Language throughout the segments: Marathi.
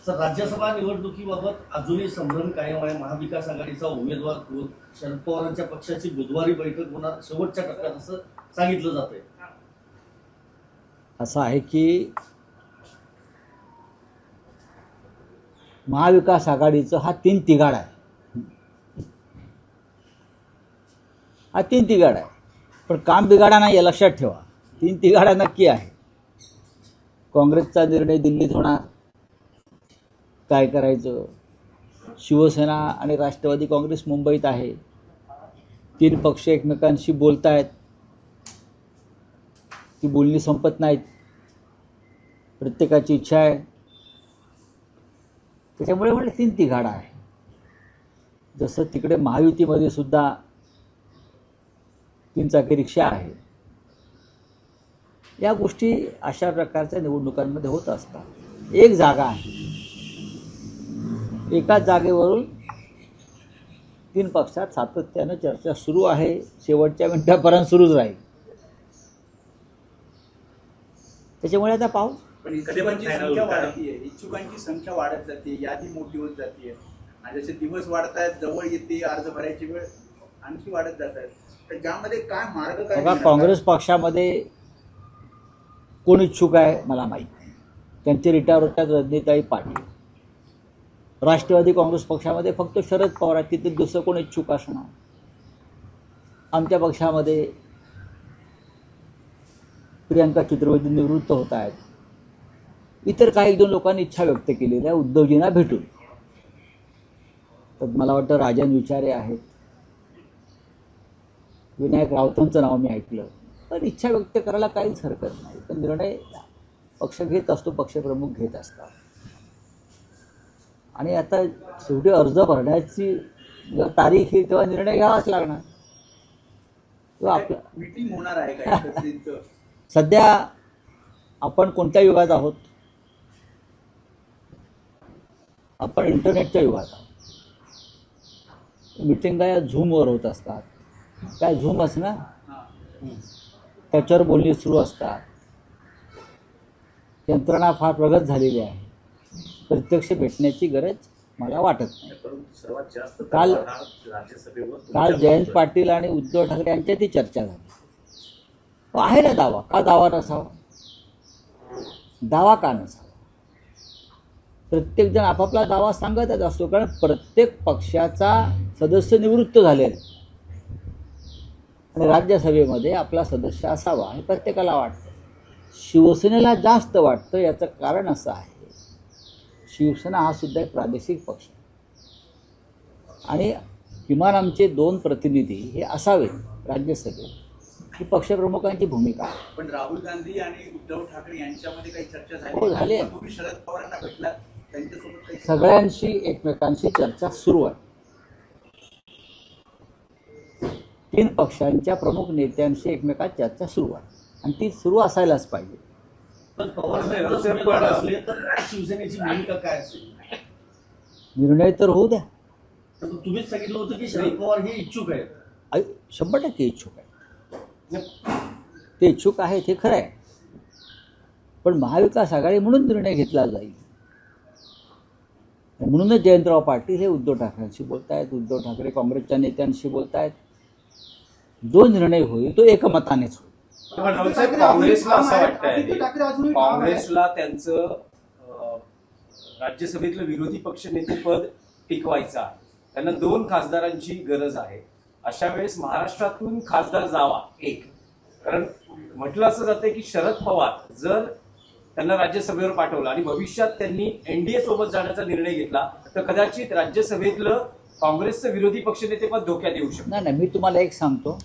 सर, राज्यसभा निवडणुकीबाबत अजूनही संभ्रम कायम आहे. महाविकास आघाडीचा उमेदवार कोण, शरद पवारांच्या पक्षाची बुधवारी बैठक होणार शेवटच्या टप्प्यात असं सांगितलं जातंय. असं आहे की महाविकास आघाडीचं हा तीन तिघाड आहे. हा तीन तिघाड आहे, पण काम बिघाडा नाही हे लक्षात ठेवा. तीन तिघाडा नक्की आहे. काँग्रेसचा निर्णय दिल्लीत होणार, काय करायचं. शिवसेना आणि राष्ट्रवादी काँग्रेस मुंबईत आहे. तीन पक्ष एकमेकांशी बोलत आहेत, ती बोलणी संपत नाहीत. प्रत्येकाची इच्छा आहे, त्याच्यामुळे म्हणजे तीन तिघाडा आहे. जसं तिकडे महायुतीमध्ये सुद्धा तीन चाकी रिक्षा आहे. या गोष्टी अशा प्रकारच्या निवडणुकांमध्ये होत असतात. एक जागा आहे, एकाच जागेवरून तीन पक्षात सातत्यानं चर्चा सुरू आहे, शेवटच्या मिनिटापर्यंत सुरूच राहील. त्याच्यामुळे आता पाहू. पण इच्छुकांची संख्या वाढतीये, इच्छुकांची संख्या वाढत जाते, यादी मोठी होत जाते आणि जसे दिवस वाढत आहेत, जवळ येते, अर्ज भरायची वेळ आणखी वाढत जात आहे. तर त्यामध्ये काय मार्ग काय? बघा, काँग्रेस पक्षामध्ये कोण इच्छुक आहे मला माहीत नाही. त्यांचे रिटायर होतात रजनीताई पाटील. राष्ट्रवादी काँग्रेस पक्षामध्ये फक्त शरद पवार आहेत, तिथे दुसरं कोण इच्छुक असणार. आमच्या पक्षामध्ये प्रियंका चतुर्वेदी निवृत्त होत आहेत. इतर काही एक दोन लोकांनी इच्छा व्यक्त केलेली आहे उद्धवजींना भेटून. तर मला वाटतं राजन विचारे आहेत, विनायक राऊतांचं नाव मी ऐकलं. पण इच्छा व्यक्त करायला काहीच हरकत नाही. पण निर्णय पक्ष घेत असतो, पक्षप्रमुख घेत असतात. आणि आता शेवटी अर्ज भरण्याची तारीख येईल तेव्हा निर्णय घ्यावाच लागणार. तेव्हा आपलं मीटिंग होणार आहे काय? सध्या आपण कोणत्या युगात आहोत? आपण इंटरनेटच्या युगात आहोत. मिटिंगा या झूमवर होत असतात. काय झूमच ना, त्याच्यावर बोलणी सुरू असतात. यंत्रणा फार प्रगत झालेली आहे. प्रत्यक्ष भेटण्याची गरज मला वाटत नाही. काल जयंत पाटील आणि उद्धव ठाकरे यांच्यातही चर्चा झाली. आहे ना दावा, का दावा नसावा? दावा का नसावा? प्रत्येकजण आपापला दावा सांगतच असतो, कारण प्रत्येक पक्षाचा सदस्य निवृत्त झालेला आणि राज्यसभेमध्ये आपला सदस्य असावा हे प्रत्येकाला वाटतं. शिवसेनेला जास्त वाटतं. याचं कारण असं आहे, शिवसेना हा सुद्धा एक प्रादेशिक पक्ष आणि किमान आमचे 2 प्रतिनिधी हे असावेत राज्यसभेत, ही पक्षप्रमुखांची भूमिका आहे. पण राहुल गांधी आणि उद्धव ठाकरे यांच्यामध्ये काही चर्चा हो, झाली आहे. तुम्ही शरद पवारांना भेटला, त्यांच्यासोबत काही सगळ्यांशी एकमेकांशी चर्चा सुरू आहे. 3 पक्षांच्या प्रमुख नेत्यांशी एकमेकात चर्चा सुरू आहे आणि ती सुरू असायलाच पाहिजे. पण पवारसाहेब उमेदवार असले तर शिवसेनेची भूमिका काय असेल? निर्णय तर होऊ द्या. तर तुम्हीच सांगितलं होतं की शरद पवार हे इच्छुक आहेत. 100% इच्छुक आहे. ते इच्छुक आहेत हे खरं आहे. पण महाविकास आघाडी म्हणून निर्णय घेतला जाईल. म्हणूनच जयंतराव पाटील हे उद्धव ठाकरेंशी बोलत आहेत, उद्धव ठाकरे काँग्रेसच्या नेत्यांशी बोलत आहेत. जो निर्णय होईल तो एकमतानेच होईल. काँग्रेसला असं वाटतंय, काँग्रेसला त्यांचं राज्यसभेतलं विरोधी पक्षनेतेपद टिकवायचं आहे. त्यांना 2 खासदारांची गरज आहे. अशा वेळेस महाराष्ट्रातून खासदार जावा एक, कारण म्हटलं असं जातंय की शरद पवार जर त्यांना राज्यसभेवर पाठवलं आणि भविष्यात त्यांनी एनडीए सोबत जाण्याचा निर्णय घेतला तर कदाचित राज्यसभेतलं काँग्रेसचं विरोधी पक्षनेतेपद धोक्यात येऊ शकतं. नाही, मी तुम्हाला एक सांगतो,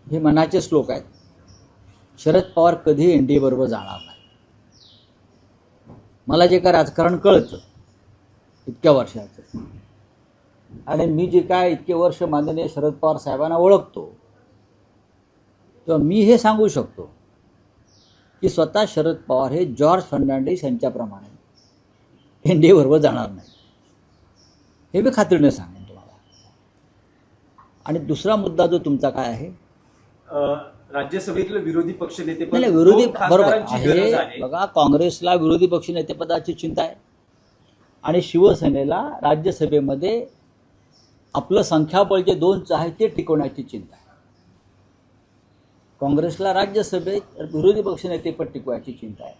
हे मनाचे श्लोक आहेत. शरद पवार कधी एनडीए बरोबर जाणार नाही. मला जे काय राजकारण कळतं इतक्या वर्षाचं, आणि मी जे काय इतके वर्ष माननीय शरद पवार साहेबांना ओळखतो, तेव्हा मी हे सांगू शकतो की स्वतः शरद पवार हे जॉर्ज फर्नांडिस यांच्याप्रमाणे एनडीए बरोबर जाणार नाही. हे मी खात्रीने सांगेन तुम्हाला. आणि दुसरा मुद्दा जो तुमचा काय आहे? राज्यसभेतलं विरोधी पक्षनेते नाही विरोधी बरोबर खासदारांची गरज आहे. आहे. बघा, काँग्रेसला विरोधी पक्षनेतेपदाची चिंता आहे आणि शिवसेनेला राज्यसभेमध्ये आपलं संख्याबळ जे 2 आहे ते टिकवण्याची चिंता आहे. काँग्रेसला राज्यसभेत विरोधी पक्षनेतेपद टिकवायची चिंता आहे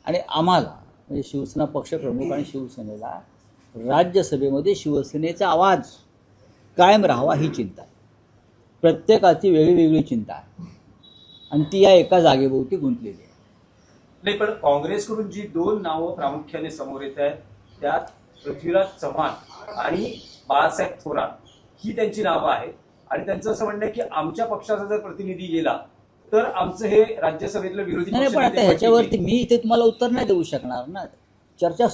आणि आम्हाला म्हणजे शिवसेना पक्षप्रमुख आणि शिवसेनेला राज्यसभेमध्ये शिवसेनेचा आवाज कायम राहावा ही चिंता आहे. प्रत्येकाची वेगळी चिंता आहे आणि ती या एका जागेभोवती गुंतलेली आहे. नाही, पण काँग्रेसकडून जी 2 नावं प्रामुख्याने समोर येत आहेत त्यात पृथ्वीराज चव्हाण आणि बाळासाहेब थोरात ही त्यांची नावं आहेत आणि त्यांचं असं म्हणणं आहे की आमच्या पक्षाचा जर प्रतिनिधी गेला तर आमचं हे राज्यसभेतलं विरोधी नाही पण आता ह्याच्यावरती मी इथे तुम्हाला उत्तर नाही देऊ शकणार ना. चर्चा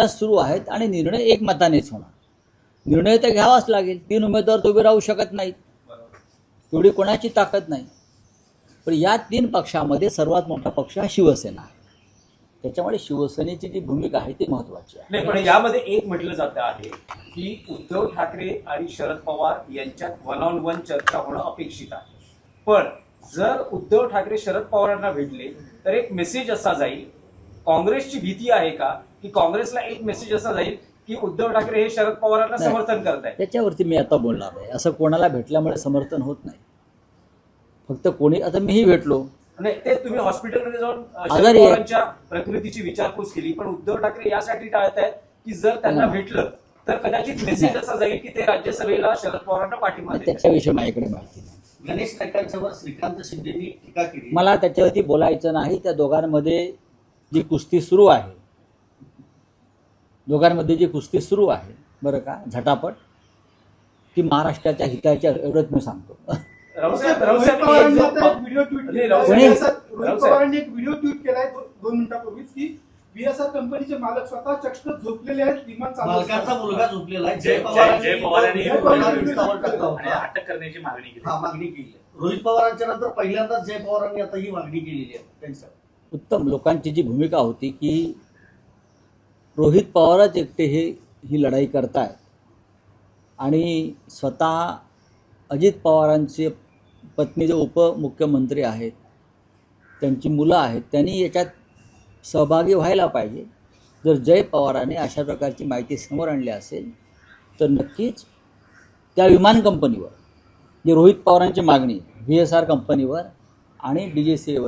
सुरू आहेत आणि निर्णय एकमतानेच होणार. निर्णय तर घ्यावाच लागेल. 3 उमेदवार उभे राहू शकत नाहीत, तेवढी कोणाची ताकद नाही. पण या 3 पक्षामध्ये सर्वात मोठा पक्ष हा शिवसेना आहे. त्याच्यामुळे शिवसेनेची जी भूमिका आहे ती महत्वाची आहे. नाही, पण यामध्ये एक म्हटलं जातं आहे की उद्धव ठाकरे आणि शरद पवार यांच्यात 1-on-1 चर्चा होणं अपेक्षित आहे. पण जर उद्धव ठाकरे शरद पवारांना भेटले तर एक मेसेज असा जाईल, काँग्रेसची भीती आहे का की काँग्रेसला एक मेसेज असा जाईल की उद्धव ठाकरे हे शरद पवारांना समर्थन करतायत? त्याच्यावरती मी आता बोलणार नाही. असं कोणाला भेटल्यामुळे समर्थन होत नाही. फक्त कोणी, आता मीही भेटलो, नाही ते तुम्ही हॉस्पिटलमध्ये जाऊन शरद आजारी आहे. पवारांच्या प्रकृतीची विचारपूस केली, पण उद्धव ठाकरे यासाठी टाळतायत की जर त्यांना भेटलं तर कदाचित मेसेज असा जाईल की ते राज्यसभेला शरद पवारांना पाठिंबा देतात. त्याच्याविषयी माझ्याकडे माहिती नाही. गणेश नाईकांच्यावर श्रीकांत शिंदेनी टीका केली. मला त्याच्यावरती बोलायचं नाही. त्या दोघांमध्ये जी कुस्ती सुरू आहे, बरं का, झटापट, ती महाराष्ट्राच्या हिताच्या एवढंच मी सांगतो. रावसाहेब रोहित पवारांनी आता एक व्हिडिओ ट्विट नाही, केला. रावसाहेब- रोहित पवारांनी एक व्हिडिओ ट्विट केलाय 2 मिनिटापूर्वीच की बीएसआर कंपनीचे मालक स्वतः चक्क झोपलेले आहेत, विमान चालू मालकाचा मुलगा झोपलेला आहे. जय पवारांनी इंस्टावर टाकला आणि होता. अटक करण्याची मागणी केली. मागणी केली. रोहित पवारांच्या नंतर पहिल्यांदाच जय पवारांनी आता ही मागणी केलेली आहे त्यांच्या. उत्तम. लोकांची जी भूमिका होती की रोहित पवारच एकटे ही लढाई करतायत आणि स्वतः अजित पवारांचे पत्नी जे उपमुख्यमंत्री आहेत, त्यांची मुलं आहेत, त्यांनी याच्यात सहभागी व्हायला पाहिजे. जर जय पवारांनी अशा प्रकारची माहिती समोर आणली असेल तर नक्कीच त्या विमान कंपनीवर, जे रोहित पवारांची मागणी VSR कंपनीवर आणि DGCA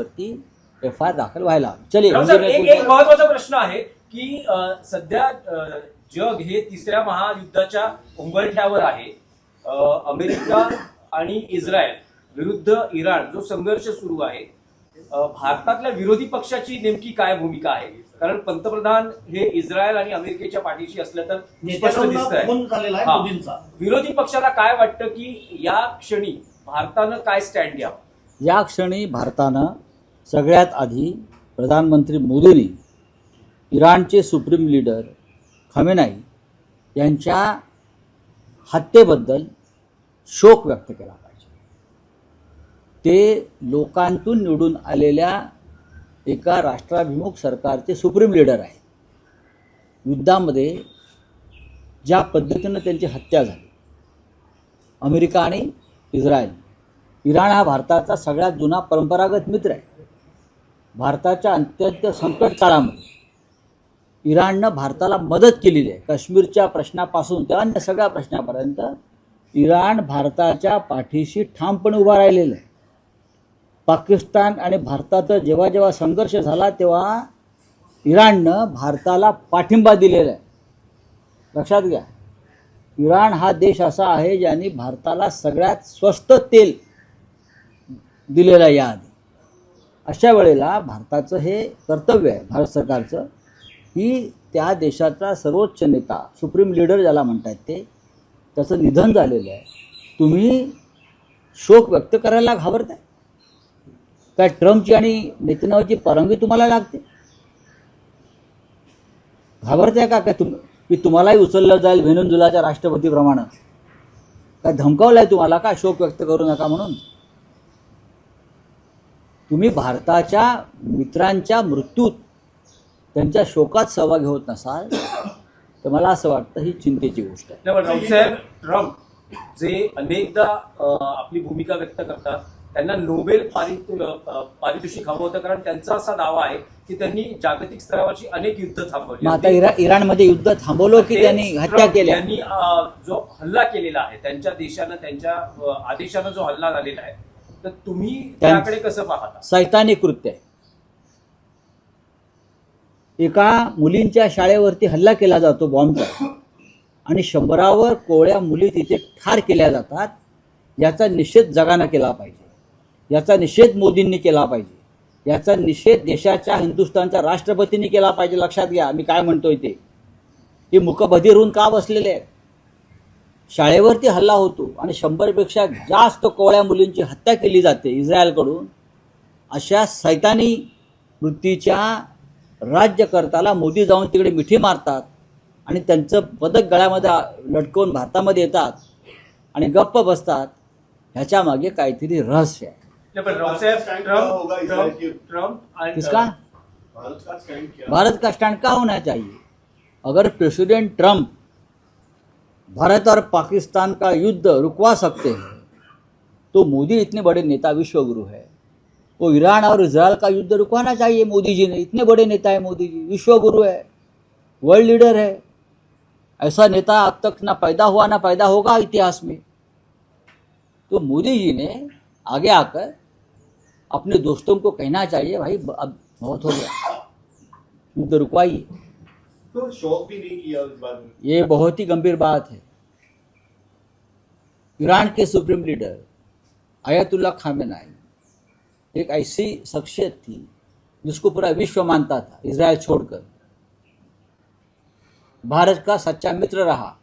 FIR दाखल व्हायला हवी. चलिए, रावसाहेब, एक महत्वाचा प्रश्न आहे की सध्या जग हे 3ऱ्या महायुद्धाच्या उंबरठ्यावर आहे. अमेरिका आणि इस्रायल विरुद्ध इराण जो संघर्ष सुरू आहे, भारतातल्या विरोधी पक्षाची नेमकी काय भूमिका आहे? कारण पंतप्रधान हे इस्रायल आणि अमेरिकेच्या पाठीशी असलं तर स्पष्ट दिसतंय. फोन झालेला आहे हा. मोदींचा. विरोधी पक्षाला काय वाटतं की या क्षणी भारतानं काय स्टँड घ्यावं? या क्षणी भारतानं सगळ्यात आधी प्रधानमंत्री मोदींनी इराणचे सुप्रीम लीडर खमेनाई यांच्या हत्येबद्दल शोक व्यक्त केला पाहिजे. ते लोकांतून निवडून आलेल्या एका राष्ट्राभिमुख सरकारचे सुप्रीम लीडर आहेत. युद्धामध्ये ज्या पद्धतीनं त्यांची हत्या झाली, अमेरिका आणि इस्रायल, इराण हा भारताचा सगळ्यात जुना परंपरागत मित्र आहे. भारताच्या अत्यंत संकट काळामध्ये इराणनं भारताला मदत केलेली आहे. काश्मीरच्या प्रश्नापासून ते अन्य सगळ्या प्रश्नापर्यंत इराण भारताच्या पाठीशी ठामपणे उभा राहिलेला आहे. पाकिस्तान आणि भारताचा जेव्हा जेव्हा संघर्ष झाला तेव्हा इराणनं भारताला पाठिंबा दिलेला आहे. लक्षात घ्या, इराण हा देश असा आहे ज्यांनी भारताला सगळ्यात स्वस्त तेल दिलेलं आहे याआधी. अशा वेळेला भारताचं हे कर्तव्य आहे, भारत सरकारचं, की त्या देशाचा सर्वोच्च नेता, सुप्रीम लीडर ज्याला म्हणतात ते, त्याचं निधन झालेलं आहे. तुम्ही शोक व्यक्त करायला घाबरताय काय? ट्रम्पची आणि नेतन्याहूची परवानगी तुम्हाला लागते? घाबरताय का काय की तुम्हालाही उचललं जाईल व्हेनेझुएलाच्या राष्ट्रपतीप्रमाणे? काय धमकावलं आहे तुम्हाला का शोक व्यक्त करू नका म्हणून? तुम्ही भारताच्या मित्रांच्या मृत्यूत त्यांच्या शोकात सहभागी होत नसाल तर मला असं वाटतं ही चिंतेची गोष्ट आहे. रावसाहेब, जे अनेकदा आपली भूमिका व्यक्त करतात त्यांना नोबेल पारितोषिक हवं होतं, कारण त्यांचा असा दावा आहे की त्यांनी जागतिक स्तरावरची अनेक युद्ध थांबवली. मग आता इराणमध्ये युद्ध थांबवलं की त्यांनी हत्या केल्या? त्यांनी जो हल्ला केलेला आहे त्यांच्या देशानं, त्यांच्या आदेशानं जो हल्ला झालेला आहे, तर तुम्ही त्याकडे कसं पाहता? सैतानी कृत्य आहे. एका मुलींच्या शाळेवरती हल्ला केला जातो बॉम्बचा, आणि 100वर कोवळ्या मुली तिथे ठार केल्या जातात. याचा निषेध जगानं केला पाहिजे, याचा निषेध मोदींनी केला पाहिजे, याचा निषेध देशाच्या हिंदुस्थानच्या राष्ट्रपतींनी केला पाहिजे. लक्षात घ्या मी काय म्हणतोय ते. हे मुकबधीर होऊन का बसलेले आहेत? शाळेवरती हल्ला होतो आणि 100पेक्षा जास्त कोवळ्या मुलींची हत्या केली जाते इस्रायलकडून. अशा सैतानी वृत्तीच्या राज्यकर्त्याला मोदी जाऊन तिकडे मिठी मारतात आणि त्यांचं पदक गळ्यामध्ये लटकवून भारतामध्ये येतात आणि गप्प बसतात. ह्याच्या मागे काहीतरी रहस्य आहे. पण रावसाहेब, ट्रम्प आणि किसका भारत का स्टैंड क्या होना चाहिए? अगर प्रेसिडेंट ट्रंप भारत और पाकिस्तान का युद्ध रुकवा सकते हैं तो मोदी इतने बड़े नेता, विश्वगुरु है, वो ईरान और इजराइल का युद्ध रुकवाना चाहिए. मोदी जी ने, इतने बड़े नेता है मोदी जी, विश्वगुरु है, वर्ल्ड लीडर है. ऐसा नेता अब तक ना पैदा हुआ ना पैदा होगा इतिहास में. तो मोदी जी ने आगे आकर अपने दोस्तों को कहना चाहिए, भाई अब बहुत हो गया, युद्ध रुकवाइए. तो शौक भी नहीं किया इस बार में. ये बहुत ही गंभीर बात है. ईरान के सुप्रीम लीडर आयतुल्ला खामेनाई एक ऐसी शख्सियत थी जिसको पूरा विश्व मानता था, इजराइल छोड़कर. भारत का सच्चा मित्र रहा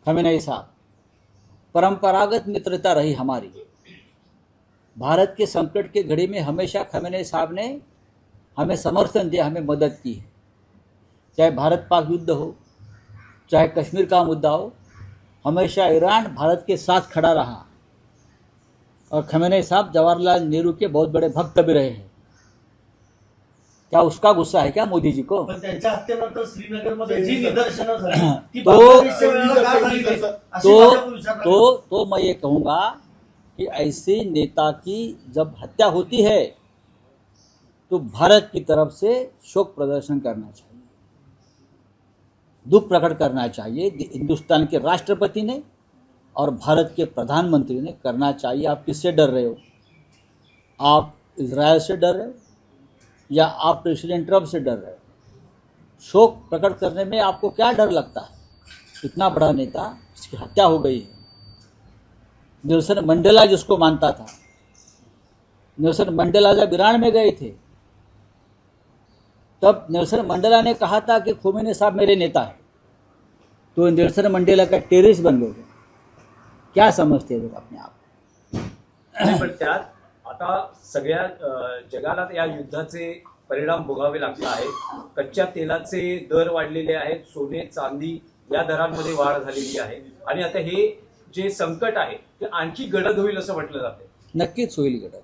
खामेनाई साहब. परंपरागत मित्रता रही हमारी. भारत के संकट के घड़ी में हमेशा खामेनेई साहब ने हमें समर्थन दिया, हमें मदद की है. चाहे भारत पाक युद्ध हो, चाहे कश्मीर का मुद्दा हो, हमेशा ईरान भारत के साथ खड़ा रहा. और खामेनेई साहब जवाहरलाल नेहरू के बहुत बड़े भक्त भी रहे हैं. क्या उसका गुस्सा है क्या मोदी जी को? पण त्यांच्या हत्येनंतर श्रीनगरमध्ये जी निदर्शनं झाली ती तो- बांगलादेशच्या विरोधात का झाली नाही? अशी माझ्या विचार तो मैं ये कहूँगा कि ऐसे नेता की जब हत्या होती है तो भारत की तरफ से शोक प्रदर्शन करना चाहिए, दुख प्रकट करना चाहिए. हिंदुस्तान के राष्ट्रपति ने और भारत के प्रधानमंत्री ने करना चाहिए. आप किससे डर रहे हो? आप इजराइल से डर रहे हो या आप प्रेसिडेंट ट्रंप से डर रहे हो? शोक प्रकट करने में आपको क्या डर लगता है? इतना बड़ा नेता जिसकी हत्या हो गई है. नेल्सन मंडेला जिसको मानता था, नेल्सन मंडेला जब ईरान में गए थे तब नेल्सन मंडेला ने कहा था कि खोमेनी साहब मेरे नेता है. तो नेल्सन मंडेला का टेररिस्ट बन गए. क्या समझते लोग अपने आप? नाही, पण त्यात आता सगळ्या जगाला या युद्धाचे परिणाम भोगावे लागले आहेत. कच्च्या तेलाचे दर वाढलेले आहेत, सोने चांदी या दरांमध्ये वाढ झालेली आहे, आणि आता हे जे संकट आहे ते आणखी गडद होईल असं म्हटलं जाते. नक्कीच होईल गडद.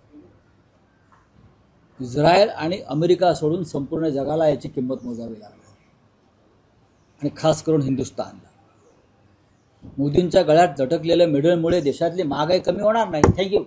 इस्रायल आणि अमेरिका सोडून संपूर्ण जगाला याची किंमत मोजावी लागली, आणि खास करून हिंदुस्थानला. मोदींच्या गळ्यात झटकलेल्या मेडलमुळे देशातली महागाई कमी होणार नाही. थँक्यू.